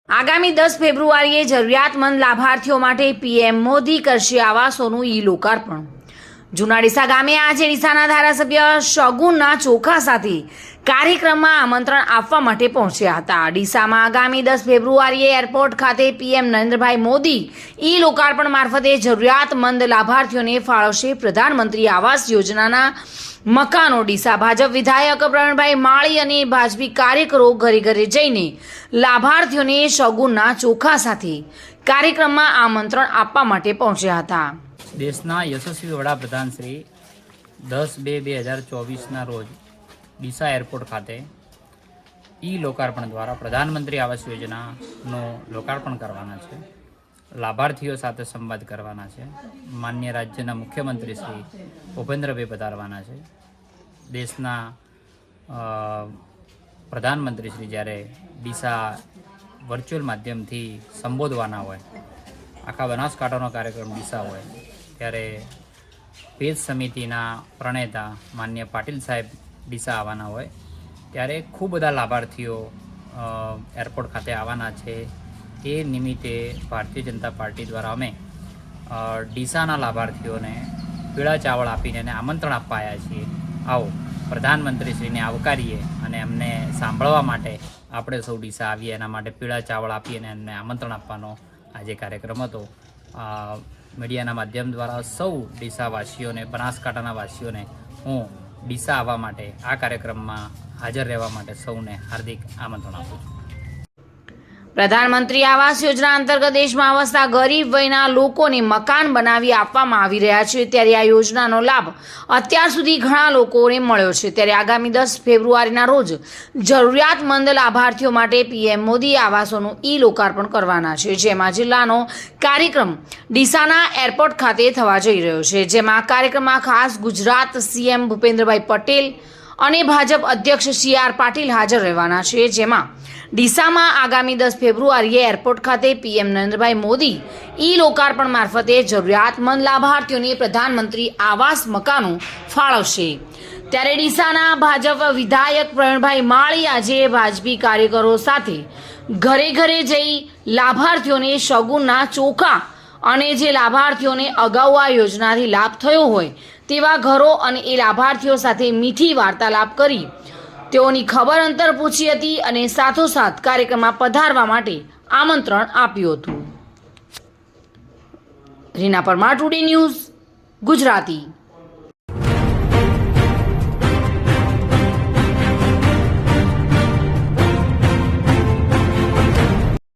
આગામી 10 ફેબ્રુઆરીએ જરૂરિયાતમંદ લાભાર્થીઓ માટે પીએમ મોદી કરશે આવાસોનું લોકાર્પણ। જૂના ડીસા ગામે આજે ડીસાના ધારાસભ્ય શગુનના ચોખા સાથે કાર્યક્રમમાં આમંત્રણ આપવા માટે પહોંચ્યા હતા। ડીસામાં આગામી 10 ફેબ્રુઆરીએ એરપોર્ટ ખાતે પીએમ નરેન્દ્રભાઈ મોદી લોકાર્પણ મારફતે જરૂરિયાતમંદ લાભાર્થીઓને ફાળવશે પ્રધાનમંત્રી આવાસ યોજનાના મકાનો। ડીસા ભાજપ વિધાયક પ્રવીણભાઈ માળી અને ભાજપી કાર્યકરો ઘરે ઘરે જઈને લાભાર્થીઓને શગુનના ચોખા સાથે કાર્યક્રમમાં આમંત્રણ આપવા માટે પહોંચ્યા હતા। દેશના યશસ્વી વડાપ્રધાન શ્રી 10/2/2024ના રોજ ડીસા એરપોર્ટ ખાતે લોકાર્પણ દ્વારા પ્રધાનમંત્રી આવાસ યોજનાનું લોકાર્પણ કરવાના છે। લાભાર્થીઓ સાથે સંવાદ કરવાના છે। માન્ય રાજ્યના મુખ્યમંત્રી શ્રી ભૂપેન્દ્રભાઈ પધારવાના છે। દેશના પ્રધાનમંત્રી શ્રી જ્યારે ડીસા વર્ચ્યુઅલ માધ્યમથી સંબોધવાના હોય, આખા બનાસકાંઠાનો કાર્યક્રમ ડીસા હોય, ત્યારે પેજ સમિતિના પ્રણેતા માન્ય પાટીલ સાહેબ ડીસા આવવાના હોય, ત્યારે ખૂબ બધા લાભાર્થીઓ એરપોર્ટ ખાતે આવવાના છે। એ નિમિત્તે ભારતીય જનતા પાર્ટી દ્વારા અમે ડીસાના લાભાર્થીઓને પીળા ચાવળ આપીને એને આમંત્રણ આપવા આવ્યા છીએ। આવો પ્રધાનમંત્રીશ્રીને આવકારીએ અને એમને સાંભળવા માટે આપણે સૌ ડીસા આવીએ, એના માટે પીળા ચાવળ આપીને એમને આમંત્રણ આપવાનો આજે કાર્યક્રમ હતો। મીડિયાના માધ્યમ દ્વારા સૌ ડીસાવાસીઓને, બનાસકાંઠાના વાસીઓને હું ડીસા આવવા માટે, આ કાર્યક્રમમાં હાજર રહેવા માટે સૌને હાર્દિક આમંત્રણ આપું છું। પ્રધાનમંત્રી આવાસ યોજના અંતર્ગત દેશમાં વસતા ગરીબ વયના લોકોને મકાન બનાવી આપવામાં આવી રહ્યા છે, ત્યારે આ યોજનાનો લાભ અત્યાર સુધી ઘણા લોકોને મળ્યો છે। ત્યારે આગામી 10 ફેબ્રુઆરીના રોજ જરૂરિયાતમંદ લાભાર્થીઓ માટે પીએમ મોદી આવાસોનું લોકાર્પણ કરવાના છે, જેમાં જિલ્લાનો કાર્યક્રમ ડીસાના એરપોર્ટ ખાતે થવા જઈ રહ્યો છે। જેમાં કાર્યક્રમમાં ખાસ ગુજરાત સીએમ ભૂપેન્દ્રભાઈ પટેલ અને ભાજપ અધ્યક્ષ CR પાટીલ હાજર રહેવાના છે। જેમાં ડીસામાં આગામી 10 ફેબ્રુઆરીએ એરપોર્ટ ખાતે પીએમ નરેન્દ્રભાઈ મોદી લોકાર્પણ મારફતે જરૂરિયાતમંદ લાભાર્થીઓને પ્રધાનમંત્રી આવાસ મકાનો ફાળવશે। ત્યારે ડીસાના ભાજપ વિધાયક પ્રવીણભાઈ માળી આજે ભાજપી કાર્યકરો સાથે ઘરે ઘરે જઈ લાભાર્થીઓને શગુનના ચોખા અને જે લાભાર્થીઓને અગાઉ આ યોજનાથી લાભ થયો હોય તેવા ઘરો અને એ લાભાર્થીઓ સાથે મીઠી વાર્તાલાપ કરી તેઓની ખબર અંતર પૂછી હતી અને સાથોસાથ કાર્યક્રમમાં પધારવા માટે આમંત્રણ આપ્યું હતું। Reena Parmar, today news, Gujarati.